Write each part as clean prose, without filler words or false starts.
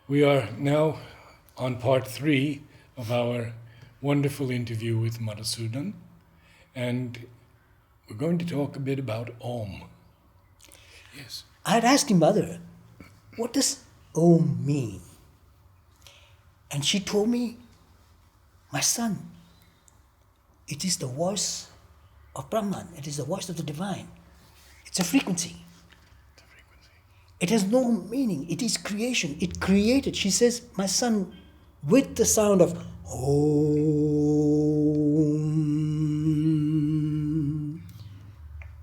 We are now on part 3 of our wonderful interview with Madhusudan, and we're going to talk a bit about Om. Yes. I had asked him, Mother, what does Om mean? And she told me, my son, it is the voice of Brahman. It is the voice of the divine. It's a frequency. It has no meaning. It is creation. It created. She says, my son, with the sound of Om.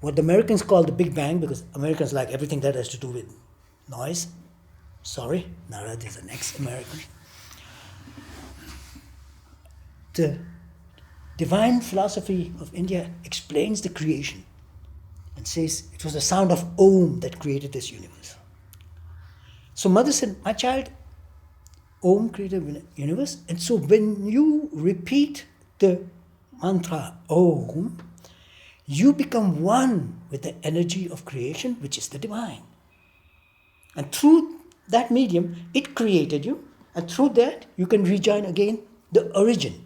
What the Americans call the Big Bang, because Americans like everything that has to do with noise. Sorry, Narad is an ex-American. The divine philosophy of India explains the creation and says it was the sound of Om that created this universe. So Mother said, my child, Om created the universe, and so when you repeat the mantra Om, you become one with the energy of creation, which is the divine. And through that medium, it created you, and through that, you can rejoin again the origin.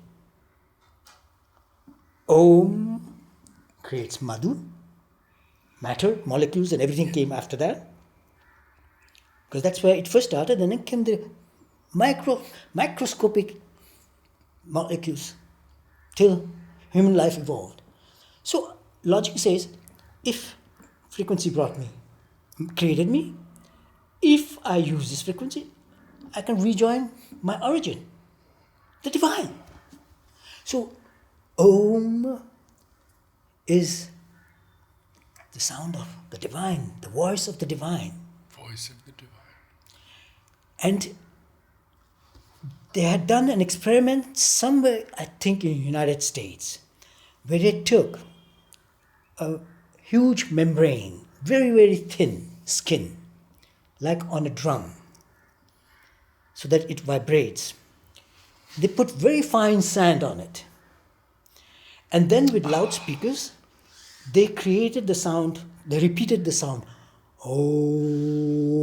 Om creates Madhu, matter, molecules, and everything came after that. Because that's where it first started, and then came the microscopic molecules till human life evolved. So logic says, if frequency created me, if I use this frequency, I can rejoin my origin, the divine. So Om is the sound of the divine, the voice of the divine. Voice of the divine. And they had done an experiment somewhere, I think in the United States, where they took a huge membrane, very, very thin skin, like on a drum, so that it vibrates. They put very fine sand on it. And then with loudspeakers, they created the sound, they repeated the sound, Om.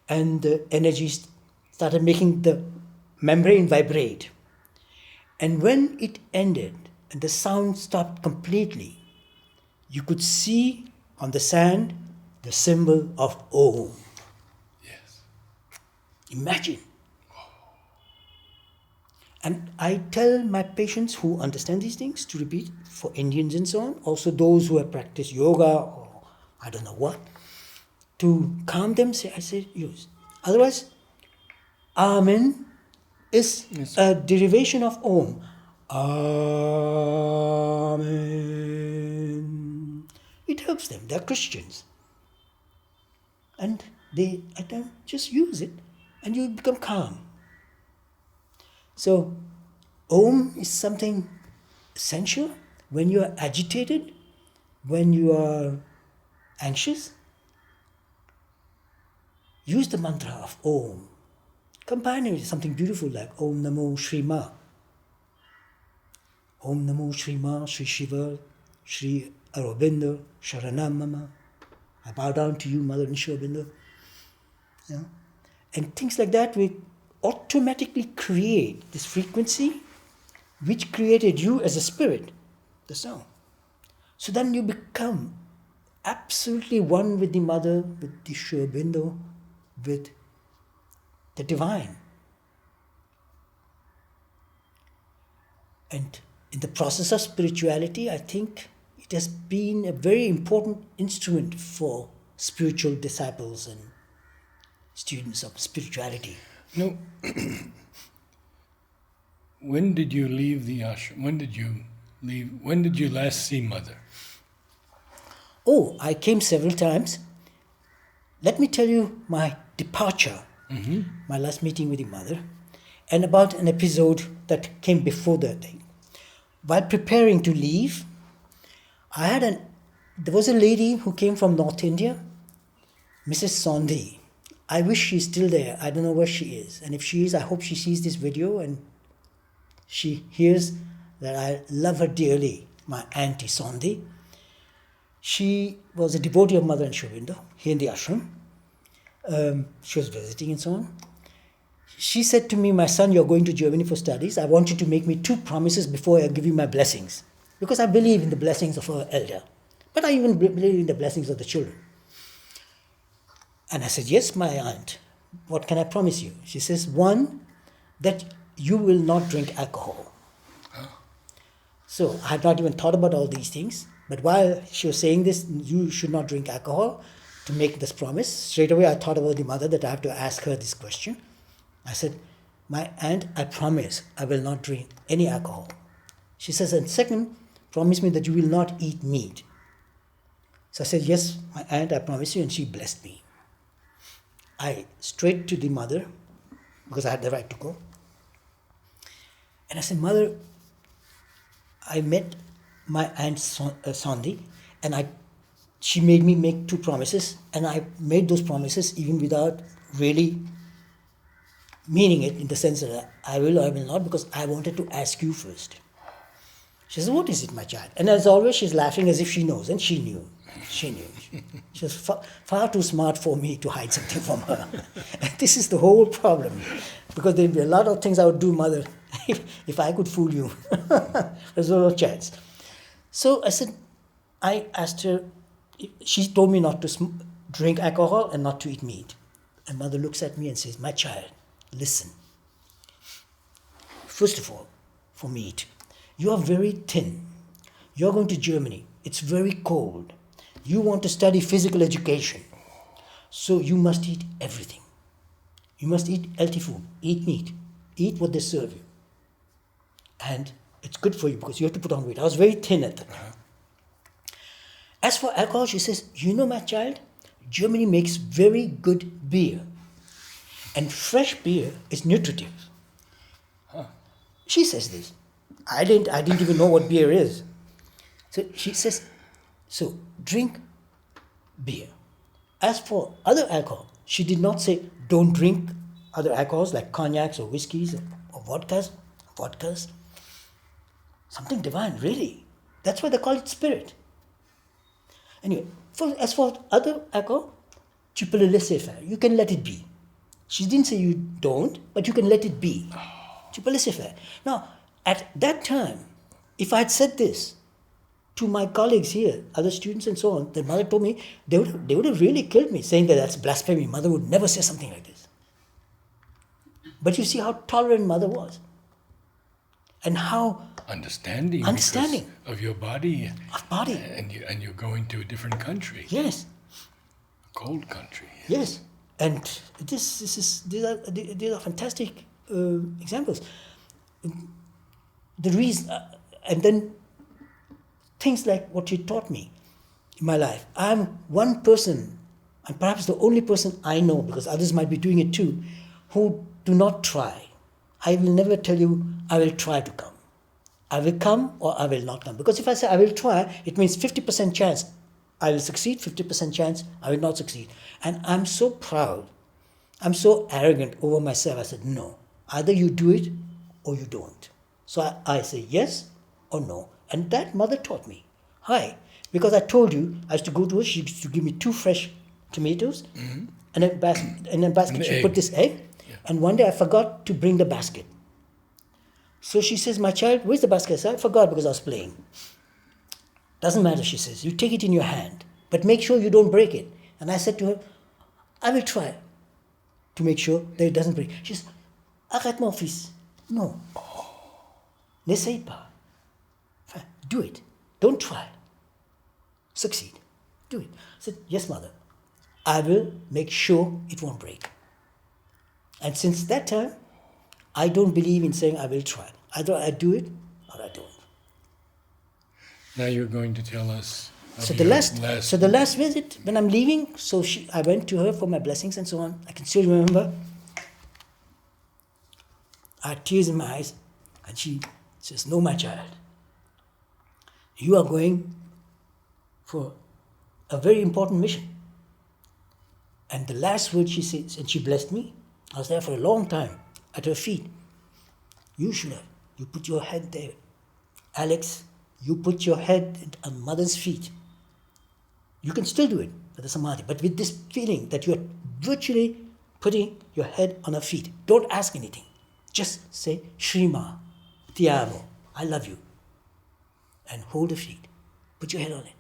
And the energy started making the membrane vibrate. And when it ended and the sound stopped completely, you could see on the sand the symbol of Om. Yes. Imagine. And I tell my patients who understand these things to repeat for Indians and so on, also those who have practiced yoga or I don't know what, to calm them, I say use. Otherwise, Amen is a derivation of Om. Amen. It helps them. They're Christians. And I tell them, just use it and you become calm. So, Om is something essential when you are agitated, when you are anxious. Use the mantra of Om. Combine it with something beautiful like Om Namo Shri Ma. Om Namo Shri Ma, Shri Shiva, Shri Aurobindo, Sharanam Mama. I bow down to you, Mother and Shri Aurobindo. You know? And things like that, we automatically create this frequency which created you as a spirit, the sound. So then you become absolutely one with the Mother, with the Shri Aurobindo, with the divine. And in the process of spirituality, I think it has been a very important instrument for spiritual disciples and students of spirituality. No. When did you leave the ashram? When did you last see Mother? Oh, I came several times. Let me tell you my departure, my last meeting with the Mother, and about an episode that came before that thing. While preparing to leave, there was a lady who came from North India, Mrs. Sondhi. I wish she's still there. I don't know where she is. And if she is, I hope she sees this video and she hears that I love her dearly, my Auntie Sondhi. She was a devotee of Mother and Sri Aurobindo here in the ashram. She was visiting and so on. She said to me, my son, you're going to Germany for studies. I want you to make me 2 promises before I give you my blessings. Because I believe in the blessings of our elder. But I even believe in the blessings of the children. And I said, yes, my aunt. What can I promise you? She says, 1, that you will not drink alcohol. So I had not even thought about all these things. But while she was saying this, you should not drink alcohol, to make this promise, straight away I thought about the mother, that I have to ask her this question. I said, my aunt, I promise I will not drink any alcohol. She says, and second, promise me that you will not eat meat. So I said, yes, my aunt, I promise you, and she blessed me. I straight to the mother, because I had the right to go. And I said, Mother, I met my aunt Sandhi, and she made me make 2 promises, and I made those promises even without really meaning it, in the sense that I will or I will not, because I wanted to ask you first. She says, what is it, my child? And as always, she's laughing as if she knows, and she knew. She knew. She was far too smart for me to hide something from her. And this is the whole problem, because there'd be a lot of things I would do, Mother, if I could fool you. There's no chance. So I said, I asked her, she told me not to drink alcohol and not to eat meat. And Mother looks at me and says, my child, listen. First of all, for meat, you are very thin. You're going to Germany. It's very cold. You want to study physical education. So you must eat everything. You must eat healthy food. Eat meat. Eat what they serve you. And it's good for you because you have to put on weight. I was very thin at that time. As for alcohol, she says, you know, my child, Germany makes very good beer. And fresh beer is nutritive. She says this. I didn't even know what beer is. So she says, so drink beer. As for other alcohol, she did not say don't drink other alcohols like cognacs or whiskeys or vodkas. Something divine, really. That's why they call it spirit. Anyway, as for other alcohol, tu peux le laisser faire. You can let it be. She didn't say you don't, but you can let it be. Tu peux laisser faire. Now, at that time, if I had said this to my colleagues here, other students and so on, the mother told me, they would have really killed me, saying that that's blasphemy. Mother would never say something like this. But you see how tolerant Mother was. And how understanding of your body. Of body. And you're going to a different country. Yes. A cold country. Yes. And these are fantastic examples. The reason, and then things like what you taught me in my life. I'm one person, and perhaps the only person I know, because others might be doing it too, who do not try. I will never tell you, I will try to come. I will come or I will not come. Because if I say I will try, it means 50% chance I will succeed, 50% chance I will not succeed. And I'm so proud, I'm so arrogant over myself. I said, no, either you do it or you don't. So I say yes or no. And that Mother taught me. Why? Because I told you, I used to go to her, she used to give me 2 fresh tomatoes, and in a basket she put this egg. Yeah. And one day I forgot to bring the basket. So she says, my child, where's the basket? I said, I forgot because I was playing. Doesn't matter, she says. You take it in your hand, but make sure you don't break it. And I said to her, I will try to make sure that it doesn't break. She says, arrête mon fils. No. N'essaye pas. Do it. Don't try. Succeed. Do it. I said, yes, Mother. I will make sure it won't break. And since that time, I don't believe in saying I will try. Either I do it or I don't. Now you're going to tell us. So the last visit, when I'm leaving, I went to her for my blessings and so on. I can still remember. I had tears in my eyes, and she says, no, my child. You are going for a very important mission. And the last word she says, and she blessed me, I was there for a long time at her feet. You put your head there. Alex, you put your head on Mother's feet. You can still do it with the samadhi, but with this feeling that you're virtually putting your head on her feet. Don't ask anything. Just say, Shrima, ti amo, I love you. And hold the feet. Put your head on it.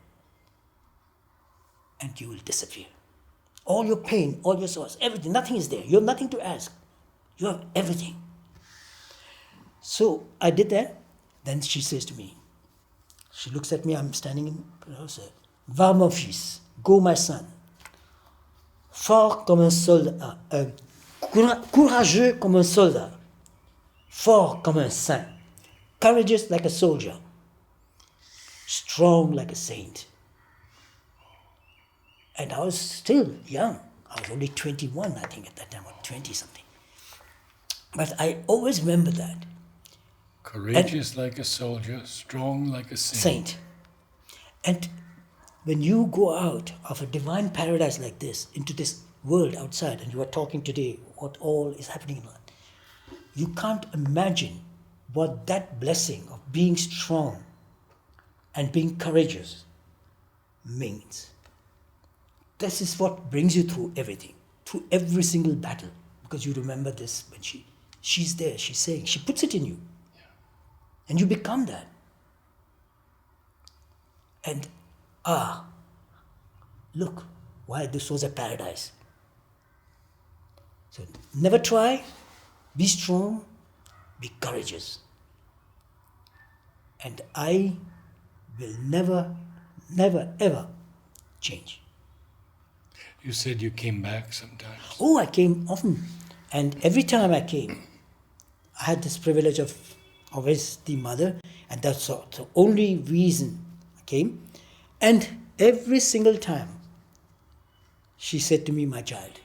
And you will disappear. All your pain, all your sorrows, everything, nothing is there. You have nothing to ask. You have everything. So I did that. Then she says to me, she looks at me, I'm standing in the house. Va mon fils, go my son. Fort comme un soldat, courageux comme un soldat, fort comme un saint, courageous like a soldier, strong like a saint. And I was still young. I was only 21, I think, at that time, or 20 something. But I always remember that. Courageous like a soldier, strong like a saint. And when you go out of a divine paradise like this into this world outside, and you are talking today what all is happening in life, you can't imagine what that blessing of being strong and being courageous means. This is what brings you through everything, through every single battle, because you remember this when she's there, she's saying, she puts it in you. And you become that. And look, why this was a paradise. So never try, be strong, be courageous. And I will never, never, ever change. You said you came back sometimes. Oh, I came often. And every time I came, I had this privilege of always the mother, and that's the only reason I came. And every single time, she said to me, my child,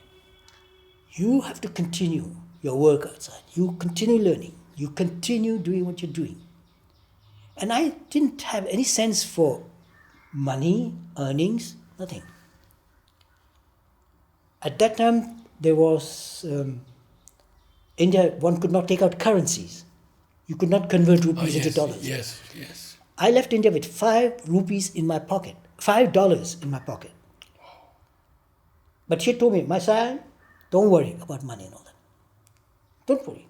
you have to continue your work outside. You continue learning. You continue doing what you're doing. And I didn't have any sense for money, earnings, nothing. At that time, there was, India, one could not take out currencies. You could not convert rupees into dollars. Yes, yes. I left India with 5 rupees in my pocket, $5 in my pocket. But she told me, my son, don't worry about money and all that. Don't worry.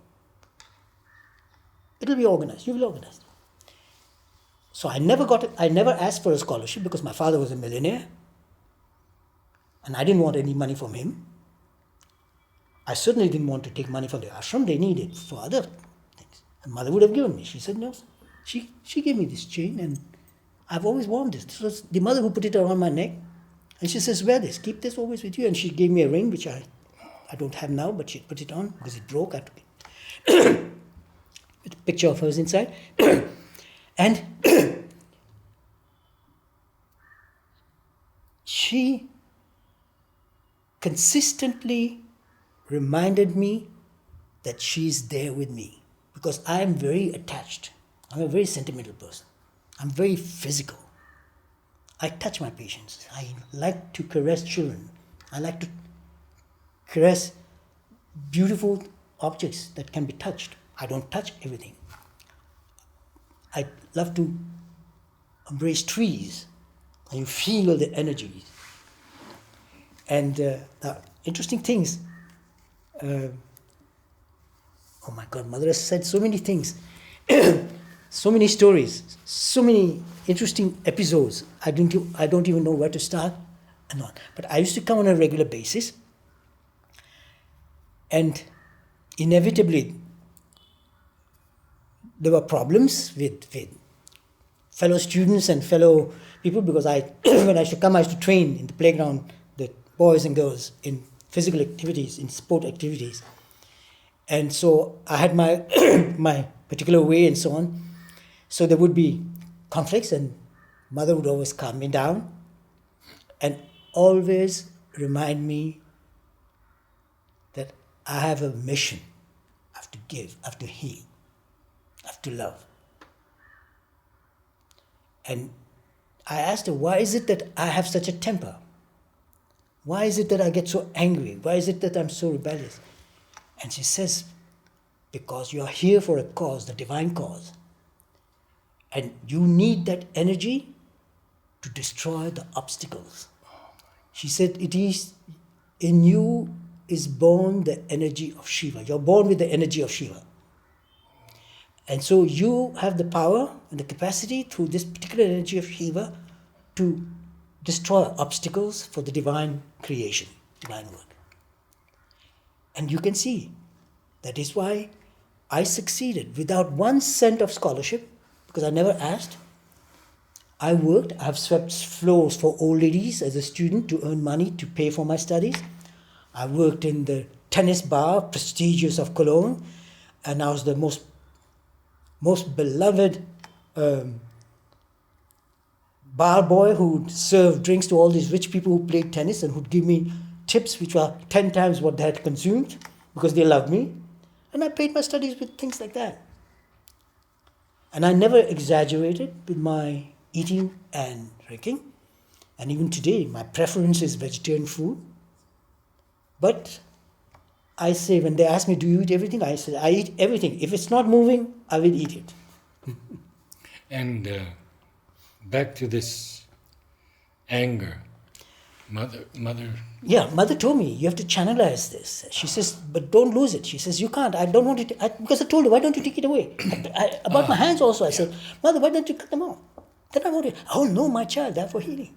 It'll be organized. You will organize. So I never asked for a scholarship because my father was a millionaire. And I didn't want any money from him. I certainly didn't want to take money from the ashram. They need it for other things. And mother would have given me. She said no. She gave me this chain, and I've always worn this. This was the mother who put it around my neck. And she says, wear this. Keep this always with you. And she gave me a ring, which I don't have now, but she put it on because it broke. I took it. With a picture of hers inside. And she consistently reminded me that she's there with me, because I am very attached. I'm a very sentimental person. I'm very physical. I touch my patients. I like to caress children. I like to caress beautiful objects that can be touched. I don't touch everything. I love to embrace trees, and you feel the energy. And the interesting things, oh my God, Mother has said so many things, so many stories, so many interesting episodes. I don't even know where to start and all. But I used to come on a regular basis, and inevitably there were problems with fellow students and fellow people, because when I used to come, I used to train in the playground, the boys and girls, in physical activities, in sport activities. And so I had my my particular way and so on. So there would be conflicts, and Mother would always calm me down and always remind me that I have a mission. I have to give, I have to heal, I have to love. And I asked her, why is it that I have such a temper? Why is it that I get so angry? Why is it that I'm so rebellious? And she says, because you are here for a cause, the divine cause. And you need that energy to destroy the obstacles. She said, it is in you is born the energy of Shiva. You're born with the energy of Shiva. And so you have the power and the capacity through this particular energy of Shiva to destroy obstacles for the divine creation, divine work. And you can see that is why I succeeded without 1 cent of scholarship, because I never asked. I worked, I've swept floors for old ladies as a student to earn money to pay for my studies. I worked in the tennis bar, prestigious of Cologne, and I was the most beloved bar boy who'd serve drinks to all these rich people who played tennis and who'd give me tips which were 10 times what they had consumed because they loved me. And I paid my studies with things like that. And I never exaggerated with my eating and drinking. And even today, my preference is vegetarian food. But I say, when they ask me, do you eat everything? I say, I eat everything. If it's not moving, I will eat it. And back to this anger. Mother. Yeah, mother told me, you have to channelize this. She says, but don't lose it. She says, you can't. I don't want it. Because I told her, why don't you take it away? About my hands also, I said, mother, why don't you cut them off? Then I wanted, oh no, my child, they're for healing.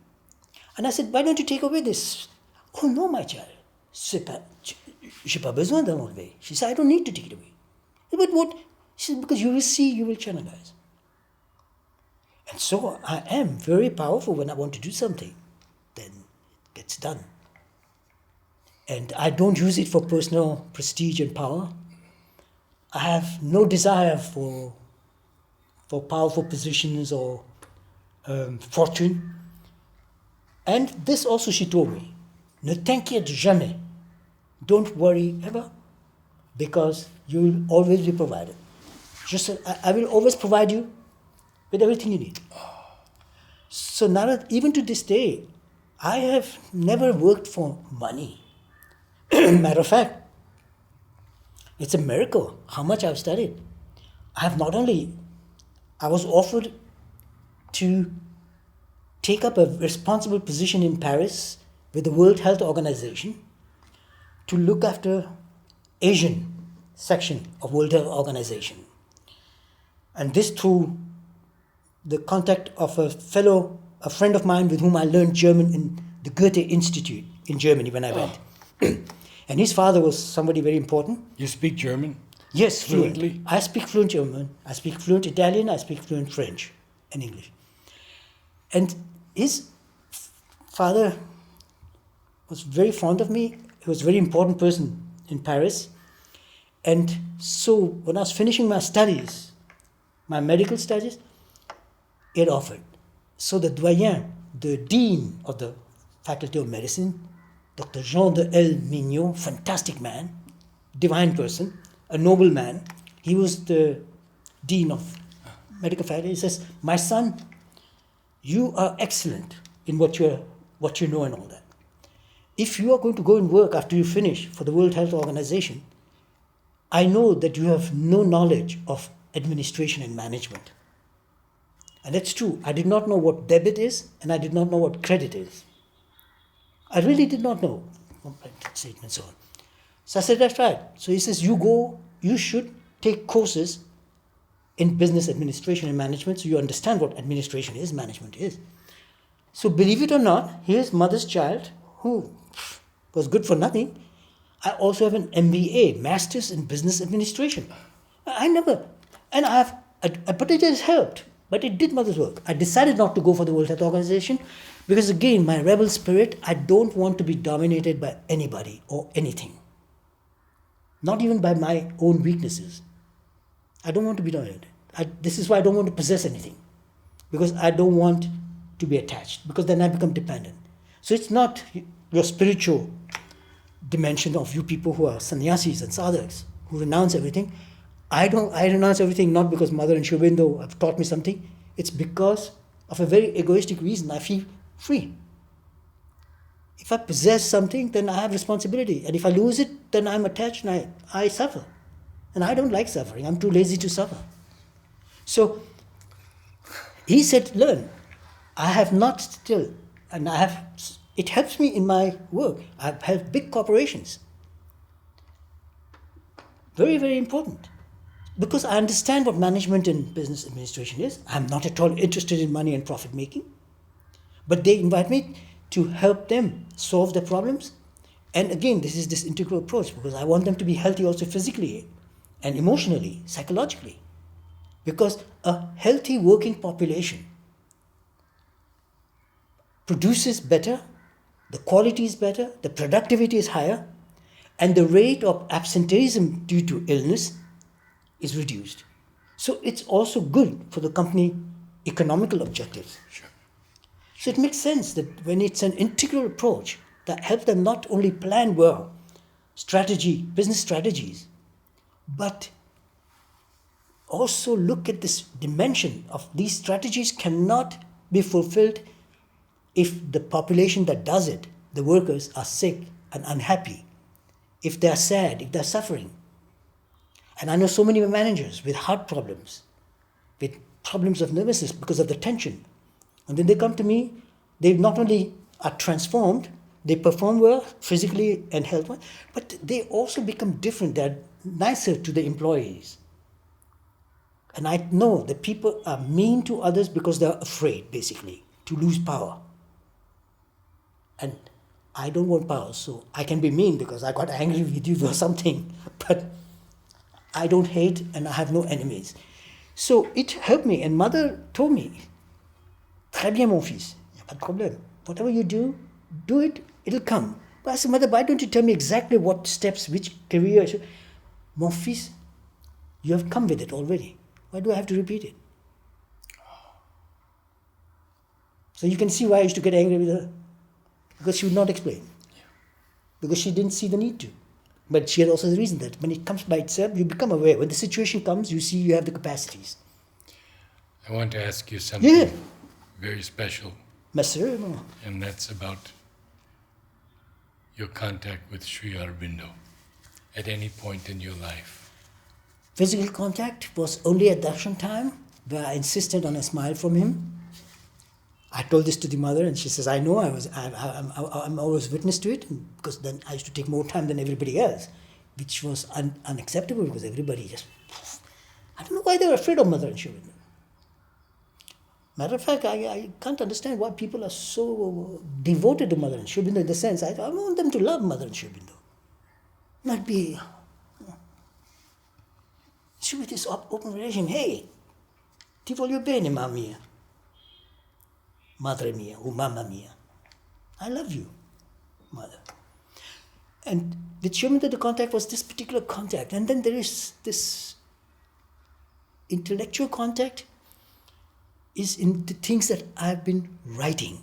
And I said, why don't you take away this? Oh no, my child. J'ai pas besoin d'en enlever. She said, I don't need to take it away. But what? She said, because you will see, you will channelize. And so I am very powerful when I want to do something. Then it gets done. And I don't use it for personal prestige and power. I have no desire for powerful positions or fortune. And this also she told me, ne t'inquiète jamais. Don't worry ever, because you will always be provided. Just I will always provide you with everything you need. So now, even to this day, I have never worked for money. Matter of fact, it's a miracle how much I've studied. I was offered to take up a responsible position in Paris with the World Health Organization to look after Asian section of World Health Organization. And this through the contact of a friend of mine with whom I learned German in the Goethe Institute in Germany when I went. And his father was somebody very important. You speak German? Yes, fluently. Fluent. I speak fluent German, I speak fluent Italian, I speak fluent French and English. And his father was very fond of me. He was a very important person in Paris. And so when I was finishing my studies, my medical studies, it offered. So the doyen, the dean of the Faculty of Medicine, Dr. Jean de L. Mignon, fantastic man, divine person, a noble man. He was the dean of medical faculty. He says, my son, you are excellent in what you know and all that. If you are going to go and work after you finish for the World Health Organization, I know that you have no knowledge of administration and management. And that's true. I did not know what debit is, and I did not know what credit is. I really did not know. And so on. So I said, that's right. So he says, you should take courses in business administration and management so you understand what administration is, management is. So believe it or not, here's mother's child who was good for nothing. I also have an MBA, Masters in Business Administration. But it has helped. But it did mother's work. I decided not to go for the World Health Organization because, again, my rebel spirit, I don't want to be dominated by anybody or anything. Not even by my own weaknesses. I don't want to be dominated. This is why I don't want to possess anything. Because I don't want to be attached. Because then I become dependent. So it's not your spiritual dimension of you people who are sannyasis and sadhaks who renounce everything. I renounce everything not because Mother and Sri Aurobindo have taught me something. It's because of a very egoistic reason. I feel free. If I possess something, then I have responsibility. And if I lose it, then I'm attached and I suffer. And I don't like suffering. I'm too lazy to suffer. So he said, learn. I have not still, and I have it helps me in my work. I've helped big corporations. Very, very important. Because I understand what management and business administration is. I'm not at all interested in money and profit making. But they invite me to help them solve their problems. And again, this is this integral approach because I want them to be healthy also physically and emotionally, psychologically. Because a healthy working population produces better, the quality is better, the productivity is higher, and the rate of absenteeism due to illness is reduced. So it's also good for the company economical objectives. Sure. So it makes sense that when it's an integral approach that helps them not only plan well, business strategies, but also look at this dimension of these strategies cannot be fulfilled if the population that does it, the workers, are sick and unhappy, if they are sad, if they are suffering. And I know so many managers with heart problems, with problems of nervousness because of the tension. And then they come to me, they not only are transformed, they perform well physically and health-wise, but they also become different. They're nicer to the employees. And I know that people are mean to others because they're afraid, basically, to lose power. And I don't want power, so I can be mean because I got angry with you for something, but I don't hate and I have no enemies. So it helped me. And mother told me, très bien mon fils, il n'y a pas de problème. Whatever you do it, it'll come. But I said, mother, why don't you tell me exactly what steps, which career? Mon fils, you have come with it already. Why do I have to repeat it? So you can see why I used to get angry with her. Because she would not explain. Because she didn't see the need to. But she had also the reason that when it comes by itself, you become aware. When the situation comes, you see you have the capacities. I want to ask you something very special. Monsieur, And that's about your contact with Sri Aurobindo at any point in your life. physical contact was only at darshan time, where I insisted on a smile from him. I told this to the mother, and she says, "I know. I'm always witness to it, because then I used to take more time than everybody else, which was unacceptable because everybody just. I don't know why they were afraid of Mother and Sri Aurobindo. Matter of fact, I can't understand why people are so devoted to Mother and Sri Aurobindo in the sense I want them to love Mother and Sri Aurobindo, not be. With this open relation, hey, ti voglio bene, mamma mia. Madre mia, or mamma mia. I love you, mother. And with Sri Aurobindo, the contact was this particular contact. And then there is this intellectual contact is in the things that I've been writing.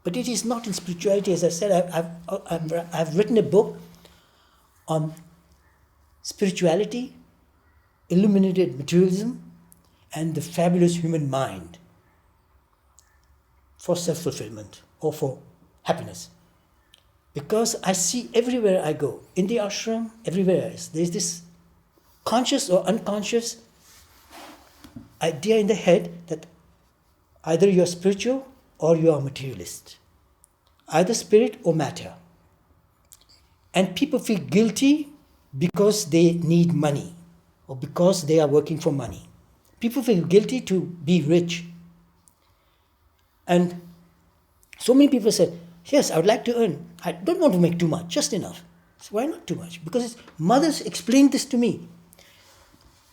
But it is not in spirituality. As I said, I've written a book on spirituality, illuminated materialism, and the fabulous human mind for self-fulfillment or for happiness. Because I see everywhere I go, in the ashram, everywhere else, there's this conscious or unconscious idea in the head that either you're spiritual or you are materialist, either spirit or matter. And people feel guilty because they need money or because they are working for money. People feel guilty to be rich. And so many people said, yes, I would like to earn. I don't want to make too much, just enough. So why not too much? Because mothers explained this to me,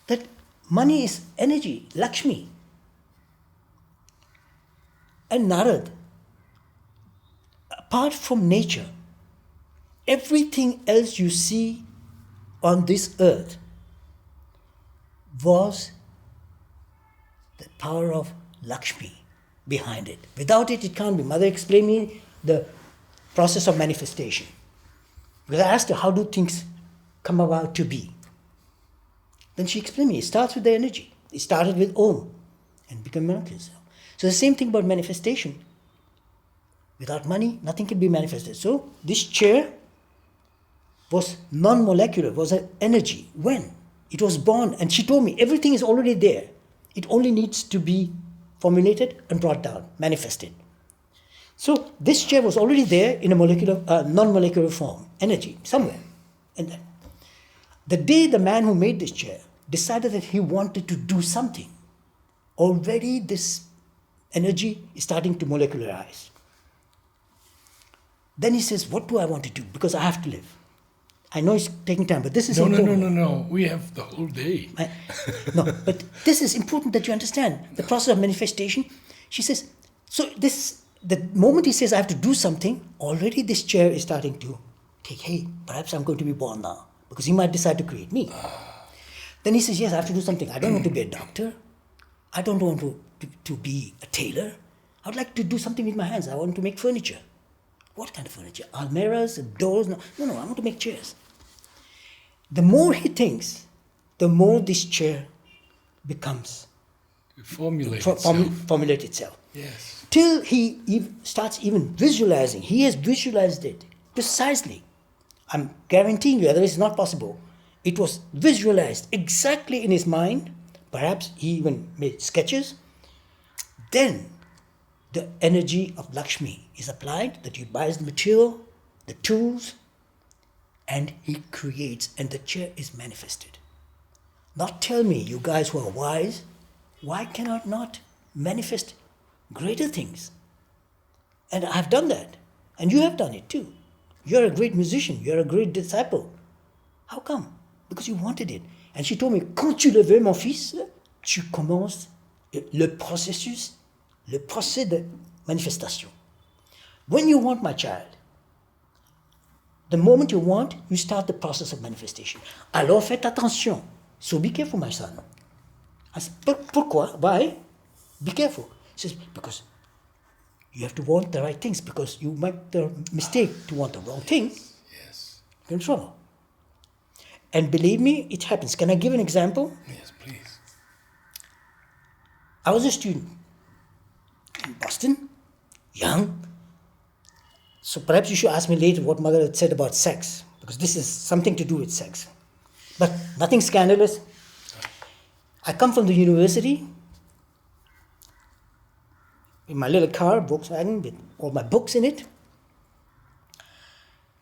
that money is energy, Lakshmi. And Narad, apart from nature, everything else you see on this earth was the power of Lakshmi behind it. Without it, it can't be. Mother explained me the process of manifestation. Because I asked her, how do things come about to be? Then she explained me, it starts with the energy. It started with Om and became miraculous. So the same thing about manifestation. Without money, nothing can be manifested. So this chair was non-molecular, was an energy. When? It was born, and she told me everything is already there. It only needs to be formulated and brought down, manifested. So this chair was already there in a non-molecular form, energy, somewhere. And then, the day the man who made this chair decided that he wanted to do something, already this energy is starting to molecularize. Then he says, what do I want to do? Because I have to live. I know it's taking time, but this is important. No. We have the whole day. No, but this is important that you understand. The process of manifestation, she says, the moment he says, I have to do something, already this chair is starting to take, hey, perhaps I'm going to be born now, because he might decide to create me. Then he says, yes, I have to do something. I don't want to be a doctor. I don't want to be a tailor. I would like to do something with my hands. I want to make furniture. What kind of furniture? Almirahs, doors? No, I want to make chairs. The more he thinks, the more this chair becomes Formulate itself. Yes. Till he starts even visualizing. He has visualized it precisely. I'm guaranteeing you, otherwise it's not possible. It was visualized exactly in his mind. Perhaps he even made sketches. Then the energy of Lakshmi is applied, that he buys the material, the tools, and he creates, and the chair is manifested. Now tell me, you guys who are wise, why cannot not manifest greater things? And I've done that, and you have done it too. You're a great musician, you're a great disciple. How come? Because you wanted it. And she told me, quand tu le veux, mon fils, tu commences le procès de manifestation. When you want, my child, the moment you want, you start the process of manifestation. Alors faites attention. So be careful, my son. I said, pourquoi? Why? Be careful. He says, because you have to want the right things, because you make the mistake to want the wrong thing. Yes. You're in trouble. And believe me, it happens. Can I give an example? Yes, please. I was a student in Boston, young. So perhaps you should ask me later what mother had said about sex, because this is something to do with sex. But nothing scandalous. I come from the university in my little car, Volkswagen, with all my books in it.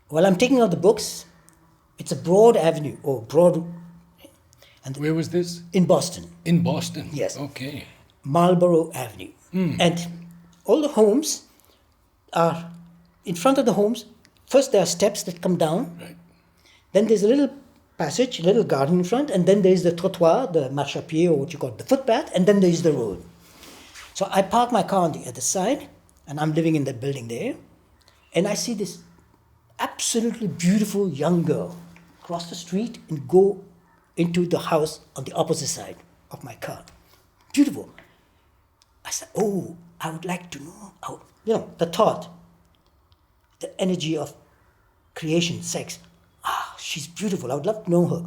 While I'm taking out the books, it's a broad avenue, And where was this? In Boston. In Boston? Yes. Okay. Marlborough Avenue. And all the homes are, in front of the homes, first there are steps that come down. Right. Then there's a little passage, a little garden in front, and then there's the trottoir, the marche à pied, or what you call it, the footpath, and then there's the road. So I park my car on the other side, and I'm living in that building there, and I see this absolutely beautiful young girl cross the street and go into the house on the opposite side of my car. Beautiful. I said, oh, I would like to know, the thought, the energy of creation, sex. She's beautiful. I would love to know her.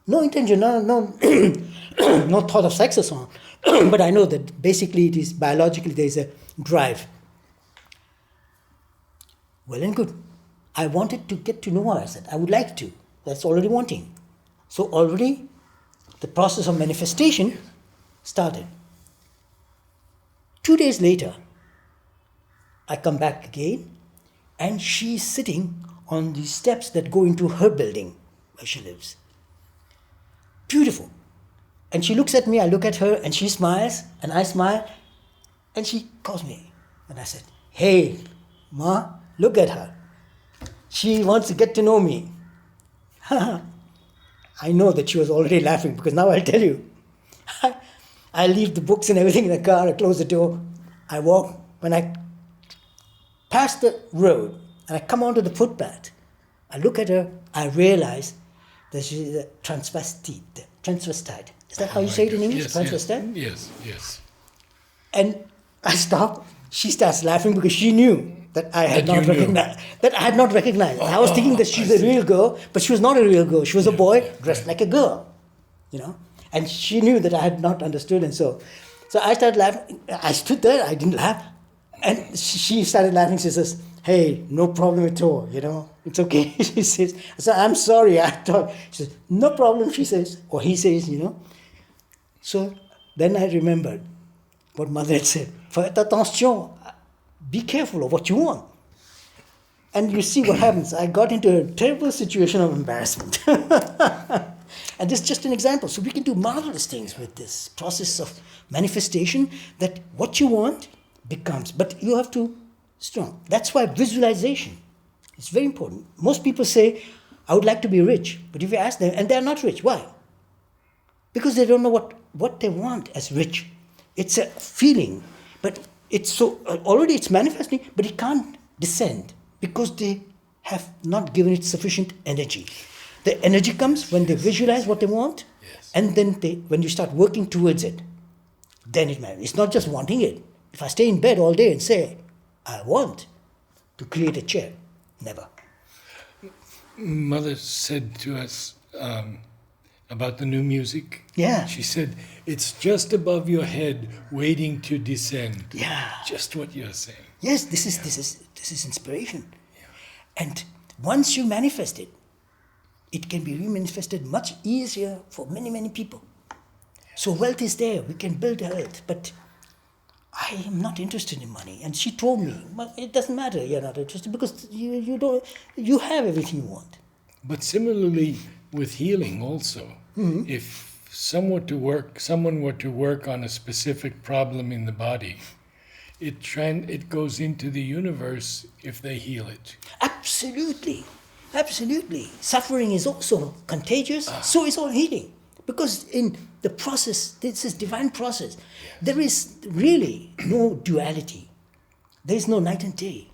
No intention, no, no thought of sex or so on. But I know that basically it is biologically there is a drive. Well and good. I wanted to get to know her. I said, I would like to. That's already wanting. So already the process of manifestation started. 2 days later, I come back again, and she's sitting on the steps that go into her building where she lives. Beautiful. And she looks at me, I look at her, and she smiles, and I smile, and she calls me. And I said, hey, Ma, look at her. She wants to get to know me. I know that she was already laughing, because now I'll tell you. I leave the books and everything in the car, I close the door, I walk. When I pass the road and I come onto the footpath, I look at her, I realize that she's a transvestite. Is that how you say it in English? Yes, transvestite? Yes. And I stop. She starts laughing because she knew that I had not recognized. I was thinking that she's a real girl, but she was not a real girl. She was a boy dressed like a girl, And she knew that I had not understood, and so I started laughing. I stood there. I didn't laugh, and she started laughing. She says, "Hey, no problem at all. It's okay." She says, "I said, I'm sorry. I thought." She says, "No problem." She says, or he says, So then I remembered what Mother had said. Faites attention. be careful of what you want. And you see what happens. I got into a terrible situation of embarrassment. And this is just an example. So we can do marvelous things with this process of manifestation, that what you want becomes. But you have to strong. That's why visualization is very important. Most people say, I would like to be rich. But if you ask them, and they're not rich. Why? Because they don't know what they want as rich. It's a feeling. But it's so already it's manifesting, but it can't descend because they have not given it sufficient energy. The energy comes when they visualize what they want, yes. And then when you start working towards it, then it matters. It's not just wanting it. If I stay in bed all day and say, I want to create a chair, never. Mother said to us about the new music. Yeah. She said, it's just above your head waiting to descend. Yeah. Just what you're saying. Yes, this is inspiration. Yeah. And once you manifest it, it can be re-manifested much easier for many, many people. So wealth is there. We can build wealth. But I am not interested in money. And she told me, well, it doesn't matter, you're not interested because you have everything you want. But similarly with healing also, if someone were to work on a specific problem in the body, it goes into the universe if they heal it. Absolutely. Absolutely. Suffering is also contagious, so is all healing. Because in the process, this is divine process, there is really no duality. There is no night and day.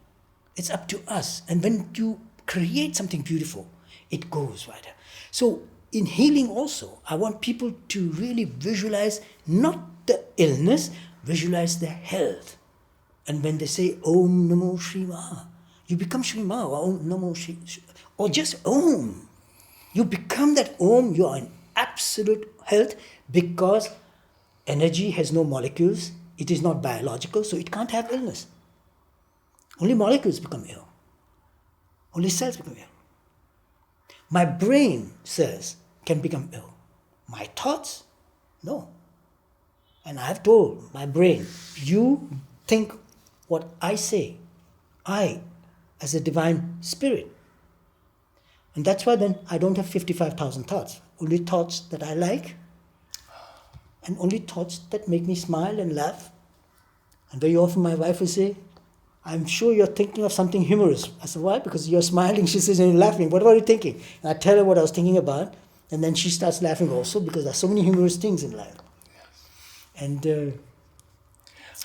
It's up to us. And when you create something beautiful, it goes wider. So in healing also, I want people to really visualize not the illness, visualize the health. And when they say Om Namo Shri Maha, you become Shri Maha, or Om Namo Shri, or just Om. You become that Om, you are in absolute health because energy has no molecules, it is not biological, so it can't have illness. Only molecules become ill. Only cells become ill. My brain cells can become ill. My thoughts, no. And I have told my brain, you think what I say, I, as a divine spirit. And that's why then I don't have 55,000 thoughts. Only thoughts that I like, and only thoughts that make me smile and laugh. And very often my wife will say, I'm sure you're thinking of something humorous. I said, why? Because you're smiling, she says, and you're laughing. What were you thinking? And I tell her what I was thinking about, and then she starts laughing also because there's so many humorous things in life. Yes. And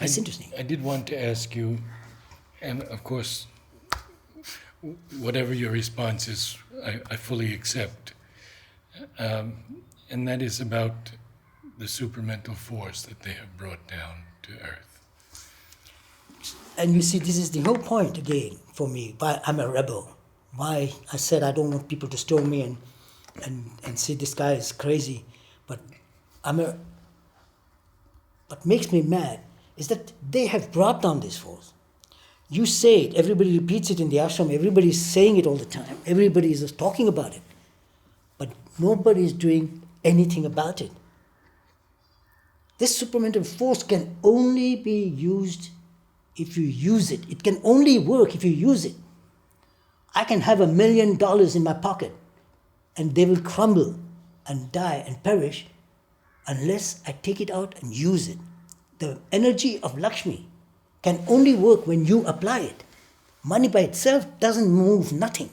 it's interesting. I did want to ask you, and of course, whatever your response is, I fully accept. And that is about the supramental force that they have brought down to Earth. And you see, this is the whole point again for me, why I'm a rebel. Why I said I don't want people to stone me and say this guy is crazy. But what makes me mad is that they have brought down this force. You say it, everybody repeats it in the ashram, everybody is saying it all the time, everybody is just talking about it. But nobody is doing anything about it. This supramental force can only be used if you use it. It can only work if you use it. I can have $1 million in my pocket and they will crumble and die and perish unless I take it out and use it. The energy of Lakshmi can only work when you apply it. Money by itself doesn't move nothing,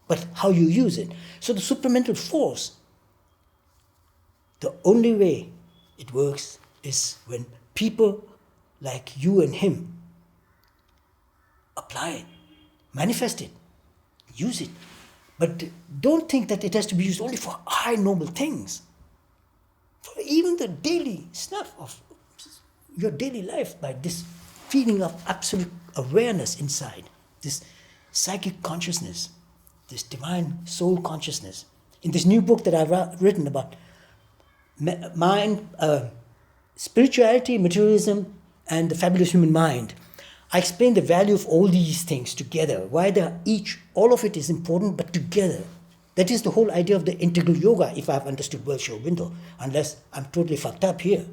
but how you use it. So the supramental force, the only way it works is when people like you and him apply it, manifest it, use it. But don't think that it has to be used only for high noble things. For even the daily stuff of your daily life, by this feeling of absolute awareness inside, this psychic consciousness, this divine soul consciousness. In this new book that I've written about mind, spirituality, materialism, and the fabulous human mind, I explain the value of all these things together, why they're each, all of it is important, but together. That is the whole idea of the integral yoga, if I've understood well, Sri Aurobindo, unless I'm totally fucked up here.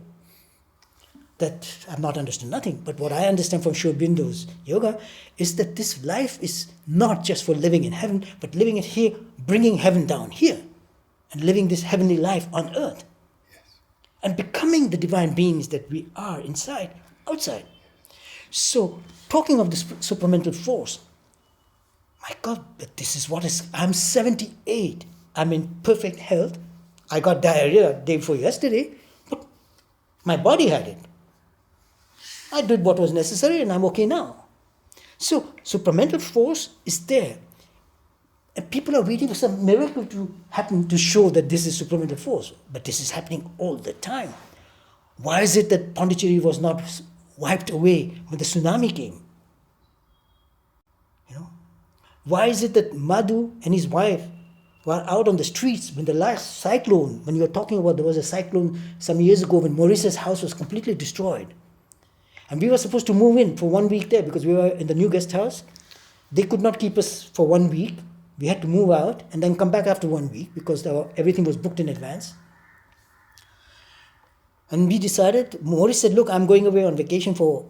that I've not understood nothing, but what I understand from Sri Aurobindo's yoga is that this life is not just for living in heaven, but living it here, bringing heaven down here, and living this heavenly life on earth. And becoming the divine beings that we are inside, outside. So, talking of this supramental force, my God, but this is what is, I'm 78, I'm in perfect health. I got diarrhea day before yesterday, but my body had it. I did what was necessary and I'm okay now. So, supramental force is there. And people are waiting for some miracle to happen to show that this is supramental force. But this is happening all the time. Why is it that Pondicherry was not wiped away when the tsunami came? You know? Why is it that Madhu and his wife were out on the streets when the last cyclone, when you were talking about there was a cyclone some years ago when Maurice's house was completely destroyed. And we were supposed to move in for 1 week there because we were in the new guest house. They could not keep us for 1 week. We had to move out and then come back after 1 week because everything was booked in advance. And we decided, Maurice said, look, I'm going away on vacation for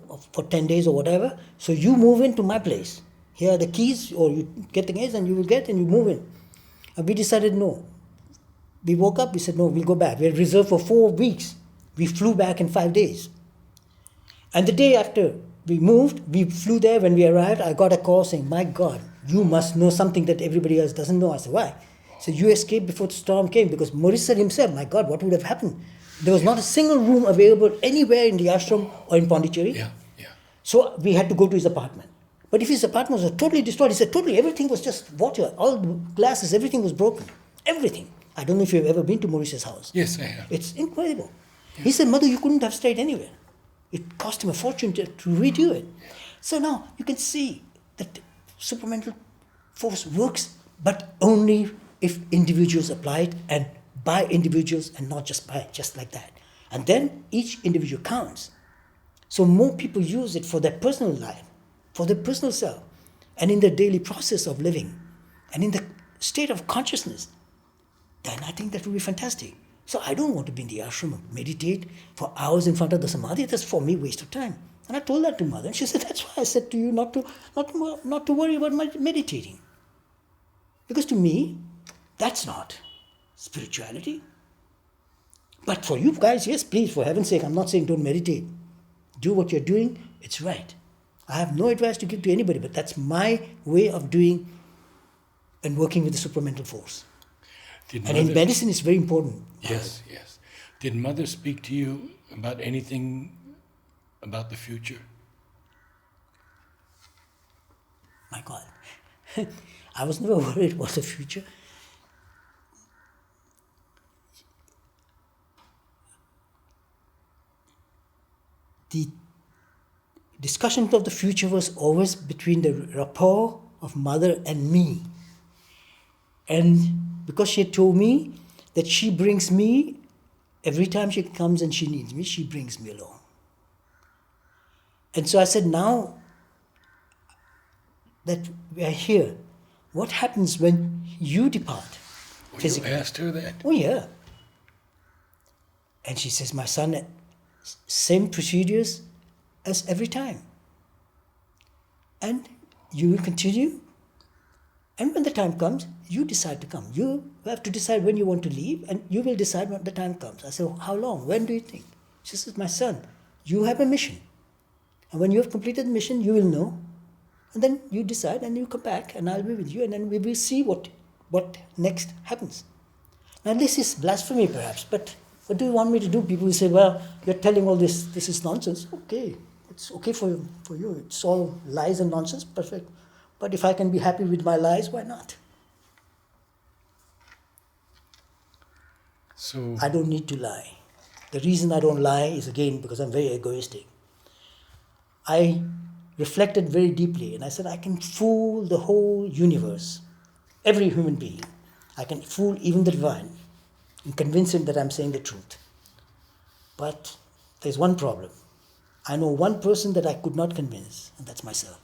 10 days or whatever, so you move into my place. Here are the keys, or you get the keys and you will get and you move in. And we decided no. We woke up, we said no, we'll go back. We had reserved for 4 weeks. We flew back in 5 days. And the day after we moved, we flew there. When we arrived, I got a call saying, my God, you must know something that everybody else doesn't know. I said, why? He said, you escaped before the storm came, because Maurice said himself, my God, what would have happened? There was not a single room available anywhere in the ashram or in Pondicherry. Yeah. So we had to go to his apartment. But if his apartment was totally destroyed, he said totally, everything was just water, all the glasses, everything was broken. Everything. I don't know if you've ever been to Maurice's house. Yes, I have. It's incredible. Yeah. He said, Mother, you couldn't have stayed anywhere. It cost him a fortune to redo it. So now you can see that supramental force works, but only if individuals apply it, and by individuals and not just like that. And then each individual counts. So more people use it for their personal life, for their personal self, and in their daily process of living, and in the state of consciousness, then I think that would be fantastic. So I don't want to be in the ashram and meditate for hours in front of the samadhi. That's for me waste of time. And I told that to Mother, and she said, that's why I said to you not to worry about meditating. Because to me, that's not spirituality. But for you guys, yes, please, for heaven's sake, I'm not saying don't meditate. Do what you're doing, it's right. I have no advice to give to anybody, but that's my way of doing and working with the supramental force. And in medicine, it's very important. Yes. Did Mother speak to you about anything about the future? My God. I was never worried about the future. The discussion of the future was always between the rapport of Mother and me. And because she had told me that she brings me, every time she comes and she needs me, she brings me along. And so I said, now that we are here, what happens when you depart physically? You asked her that? Oh, yeah. And she says, my son, same procedures as every time. And you will continue. And when the time comes, you decide to come. You have to decide when you want to leave, and you will decide when the time comes. I said, how long? When do you think? She says, my son, you have a mission. And when you have completed the mission, you will know. And then you decide, and you come back, and I'll be with you, and then we will see what next happens. Now, this is blasphemy, perhaps, but what do you want me to do? People will say, well, you're telling all this is nonsense. Okay, it's okay for you. It's all lies and nonsense, perfect. But if I can be happy with my lies, why not? So I don't need to lie. The reason I don't lie is, again, because I'm very egoistic. I reflected very deeply, and I said, I can fool the whole universe, every human being. I can fool even the divine and convince him that I'm saying the truth. But there's one problem. I know one person that I could not convince, and that's myself.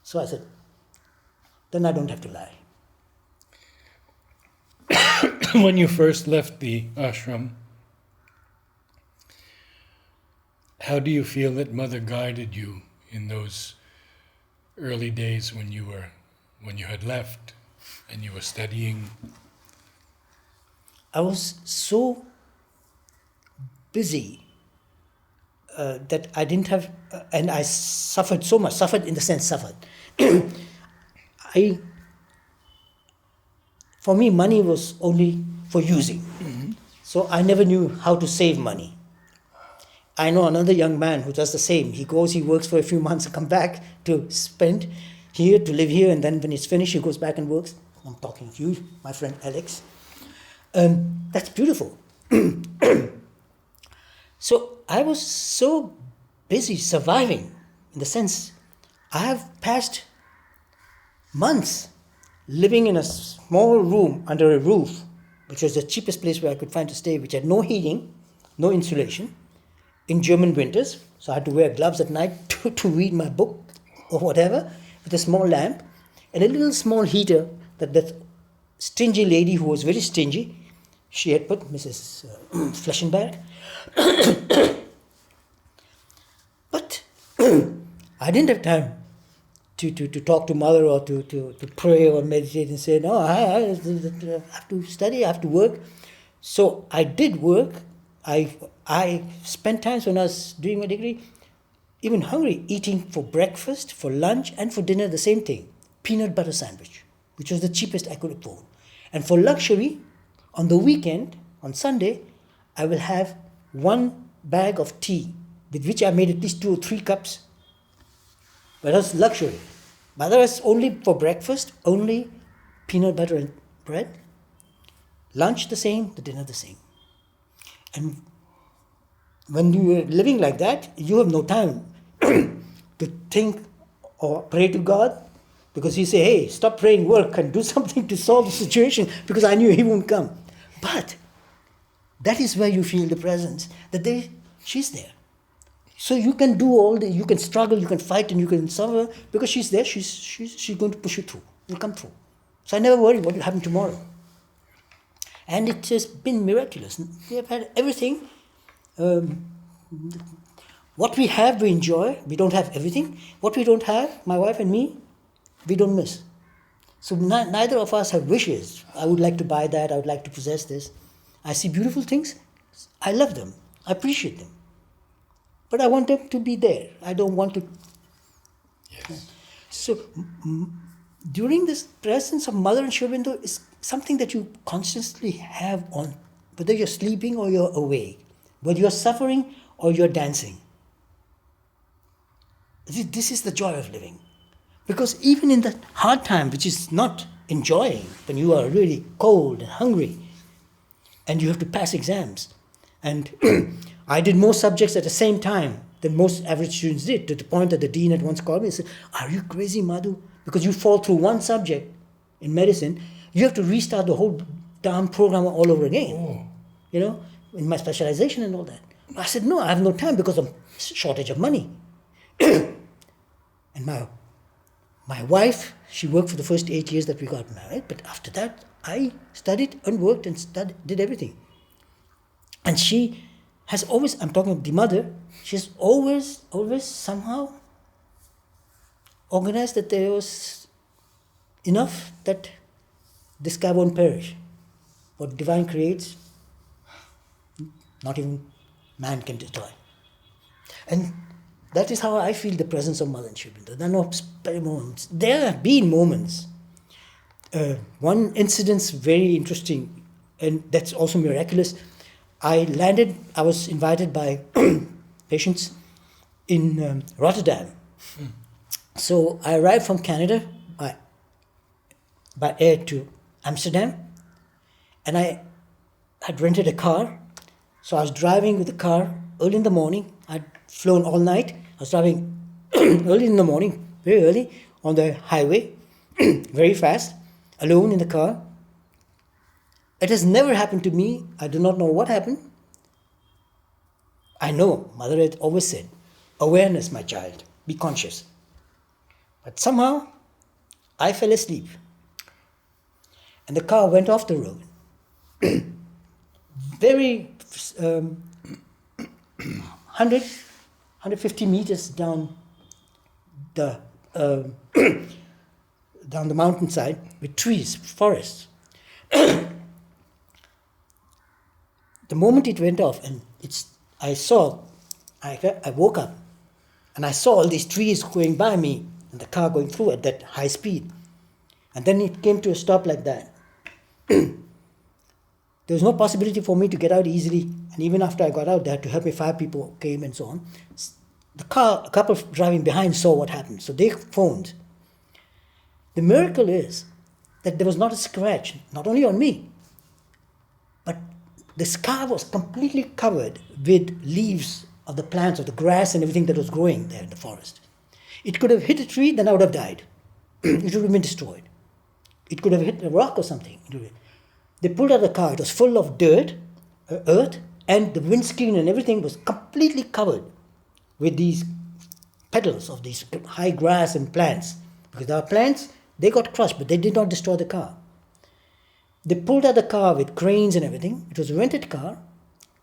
So I said, then I don't have to lie. when you first left the ashram, How do you feel that Mother guided you in those early days when you had left and you were studying? I was so busy that I didn't have, and I suffered so much. Suffered in the sense suffered. For me, money was only for using. So I never knew how to save money. I know another young man who does the same. He goes, he works for a few months and come back to spend here, to live here, and then when it's finished, he goes back and works. I'm talking to you, my friend Alex. That's beautiful. So I was so busy surviving, in the sense, I have passed months living in a small room under a roof, which was the cheapest place where I could find to stay, which had no heating, no insulation, in German winters. So I had to wear gloves at night to read my book or whatever, with a small lamp and a little small heater that stingy lady who was very stingy, she had put, Mrs. Fleschenberg. But I didn't have time to talk to mother or to pray or meditate and say, no, I have to study, I have to work. So I did work. I spent times when I was doing my degree, even hungry, eating for breakfast, for lunch, and for dinner the same thing, peanut butter sandwich, which was the cheapest I could afford. And for luxury, on the weekend, on Sunday, I will have one bag of tea, with which I made at least 2 or 3 cups. But that's luxury. But otherwise, only for breakfast, only peanut butter and bread. Lunch the same, the dinner the same. And when you are living like that, you have no time to think or pray to God, because you say, hey, stop praying, work and do something to solve the situation, because I knew he won't come. But that is where you feel the presence, that she's there. So you can do you can struggle, you can fight, and you can suffer, because she's there, she's going to push you through, you'll come through. So I never worry what will happen tomorrow. And it has been miraculous. We have had everything. What we have, we enjoy. We don't have everything. What we don't have, my wife and me, we don't miss. So neither of us have wishes. I would like to buy that. I would like to possess this. I see beautiful things. I love them. I appreciate them. But I want them to be there. I don't want to. Yes. So during this presence of Mother and Sri Aurobindo is something that you constantly have on, whether you're sleeping or you're awake, whether you're suffering or you're dancing. This is the joy of living. Because even in the hard time, which is not enjoying, when you are really cold and hungry, and you have to pass exams, and I did more subjects at the same time than most average students did, to the point that the dean had once called me and said, are you crazy, Madhu? Because you fall through one subject in medicine, you have to restart the whole damn program all over again. In my specialization and all that. I said, no, I have no time because of shortage of money. And my wife, she worked for the first 8 years that we got married, but after that, I studied and worked and did everything. And she has always, I'm talking about the mother, she's always somehow organized that there was enough that this guy won't perish. What divine creates, not even man can destroy. And that is how I feel the presence of Mother and Sri Aurobindo. There are no special moments. There have been moments. One incident's very interesting, and that's also miraculous. I was invited by patients in Rotterdam. So I arrived from Canada by air to Amsterdam, and I had rented a car. So I was driving with the car early in the morning. I'd flown all night. I was driving early in the morning, very early, on the highway, very fast, alone in the car. It has never happened to me. I do not know what happened. I know, Mother had always said, awareness, my child, be conscious. But somehow, I fell asleep. And the car went off the road. Very 100 150 meters down the down the mountainside with trees, forests. The moment it went off, and I woke up, and I saw all these trees going by me, and the car going through at that high speed. And then it came to a stop like that. There was no possibility for me to get out easily, and even after I got out, they had to help me. 5 people came and so on. The car, a couple driving behind, saw what happened, so they phoned. The miracle is that there was not a scratch, not only on me, but this car was completely covered with leaves of the plants, of the grass and everything that was growing there in the forest. It could have hit a tree, then I would have died. It would have been destroyed. It could have hit a rock or something. They pulled out the car. It was full of dirt, earth, and the windscreen and everything was completely covered with these petals of these high grass and plants. Because there are plants, they got crushed, but they did not destroy the car. They pulled out the car with cranes and everything. It was a rented car.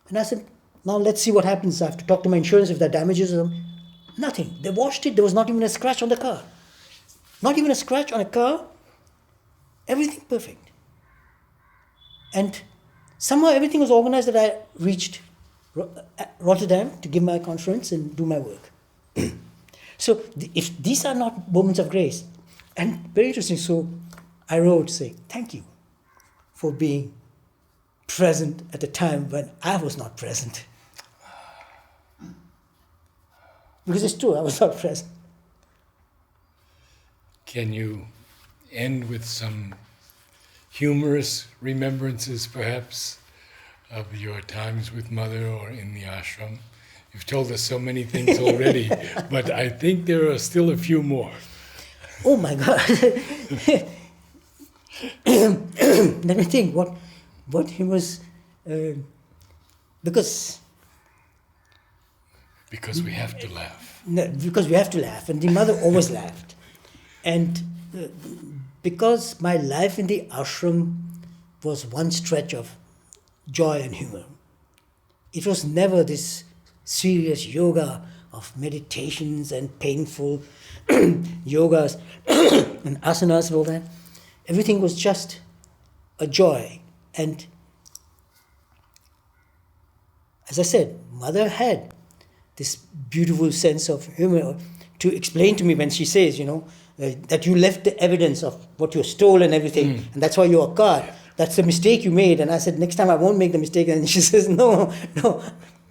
And I said, now let's see what happens. I have to talk to my insurance if there are damages or something. Nothing. They washed it. There was not even a scratch on the car. Not even a scratch on a car. Everything perfect. And somehow everything was organized that I reached Rotterdam to give my conference and do my work. So if these are not moments of grace, and very interesting, so I wrote saying, thank you for being present at a time when I was not present. Because it's true, I was not present. Can you end with some humorous remembrances, perhaps, of your times with Mother or in the ashram? You've told us so many things already, but I think there are still a few more. Oh my God! Let me think. What humorous? Because we have to laugh. No, because we have to laugh, and the mother always laughed, and because my life in the ashram was one stretch of joy and humor. It was never this serious yoga of meditations and painful yogas and asanas and all that. Everything was just a joy. And as I said, Mother had this beautiful sense of humor to explain to me when she says, that you left the evidence of what you stole and everything, and that's why you're caught. That's the mistake you made. And I said, next time I won't make the mistake. And she says, no,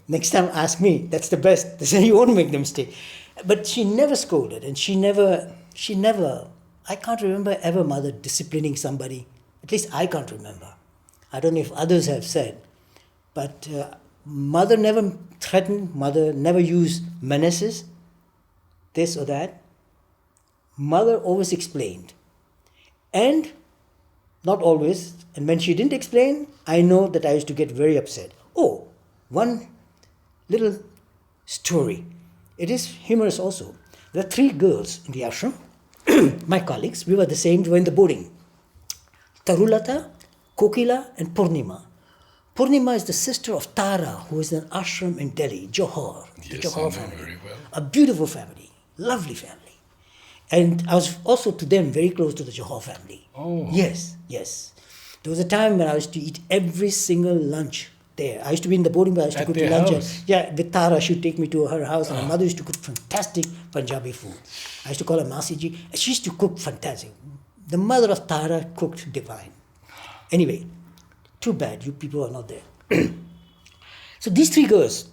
next time ask me. That's the best. They say, you won't make the mistake. But she never scolded, and she never, I can't remember ever Mother disciplining somebody. At least I can't remember. I don't know if others have said. But Mother never threatened. Mother never used menaces, this or that. Mother always explained. And not always. And when she didn't explain, I know that I used to get very upset. Oh, one little story. It is humorous also. There are 3 girls in the ashram, my colleagues. We were the same, we were in the boarding. Tarulata, Kokila, and Purnima. Purnima is the sister of Tara, who is in an ashram in Delhi, Johor. The Yes, Johor I know family. very well. A beautiful family, lovely family. And I was also to them very close to the Johor family. Oh. Yes. There was a time when I used to eat every single lunch there. I used to be in the boarding, but I used to At go to their lunch. house? Yeah, with Tara, she would take me to her house, and my mother used to cook fantastic Punjabi food. I used to call her Masi Ji. She used to cook fantastic. The mother of Tara cooked divine. Anyway, too bad you people are not there. So these 3 girls,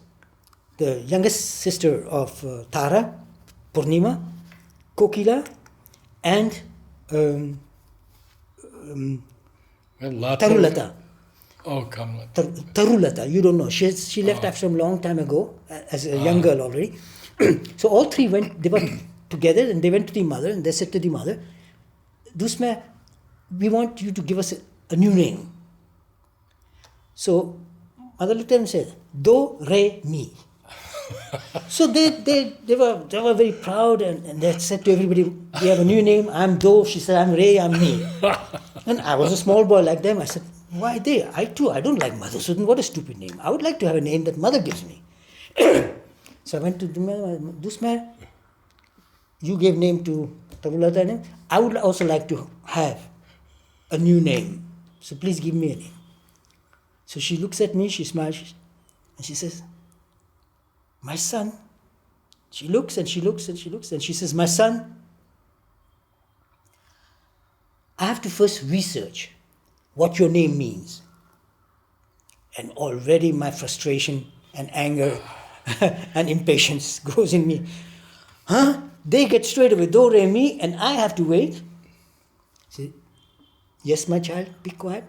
the youngest sister of Tara, Purnima, Kokila, and Tarulata. Oh, Kamala. Tarulata, you don't know. She left ashram a long time ago, as a young girl already. So all 3 they were together, and they went to the mother, and they said to the mother, Dusma, we want you to give us a new name. So mother looked at them and said, Do, Re, Mi. So they were very proud, and they said to everybody, we have a new name. I'm Do. She said, I'm Re, I'm Me. And I was a small boy like them. I said, why they? I don't like Madhusudan. What a stupid name. I would like to have a name that Mother gives me. So I went to Dusmer. You gave name to Tabulata name. I would also like to have a new name. So please give me a name. So she looks at me, she smiles, and she says, my son. She looks and she looks and she looks and she says, my son, I have to first research what your name means. And already my frustration and anger and impatience goes in me. Huh? They get straight away, do, re, mi, and I have to wait. Say, yes, my child, be quiet.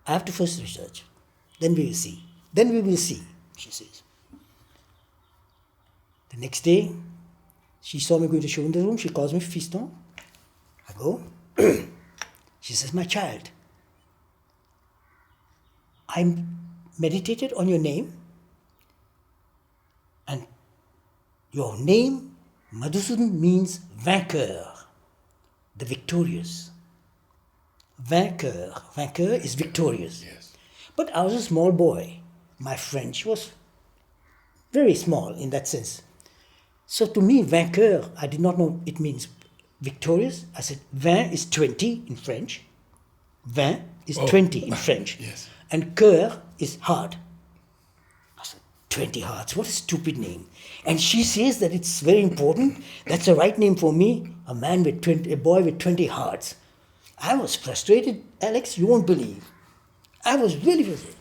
I have to first research. Then we will see. Then we will see, she says. The next day, she saw me going to show in the room. She calls me fiston. I go. She says, my child, I meditated on your name, and your name, Madhusudan, means vainqueur, the victorious. Vainqueur. Vainqueur is victorious. Yes. But I was a small boy. My French was very small in that sense. So to me, vainqueur, I did not know it means victorious. I said, vin is 20 in French. Vin is 20 in French. Yes. And cœur is heart. I said, 20 hearts, what a stupid name. And she says that it's very important. That's the right name for me, a boy with 20 hearts. I was frustrated, Alex, you won't believe. I was really frustrated.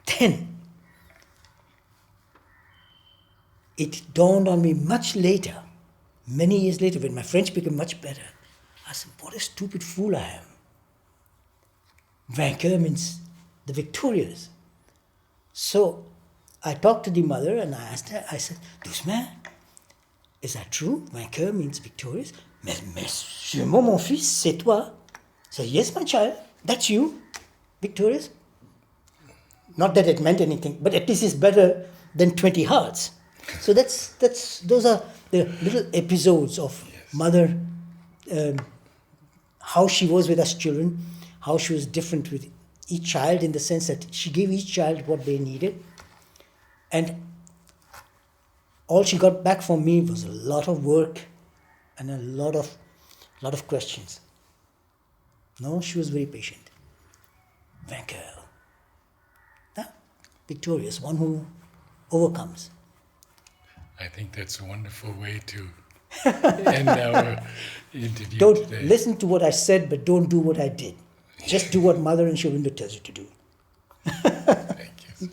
Then, it dawned on me much later, many years later, when my French became much better. I said, what a stupid fool I am. Vainqueur means the victorious. So I talked to the mother and I asked her, I said, Doucement, is that true? Vainqueur means victorious? Mais sûrement, mon fils, c'est toi. I said, yes, my child, that's you, victorious. Not that it meant anything, but at least it's better than 20 hearts. So those are the little episodes of mother, how she was with us children, how she was different with each child in the sense that she gave each child what they needed. And all she got back from me was a lot of work and a lot of questions. No, she was very patient. Vainqueur. Victorious, one who overcomes. I think that's a wonderful way to end our interview Don't today. listen to what I said, but don't do what I did. Just do what Mother and Shovinda tells you to do. Thank you.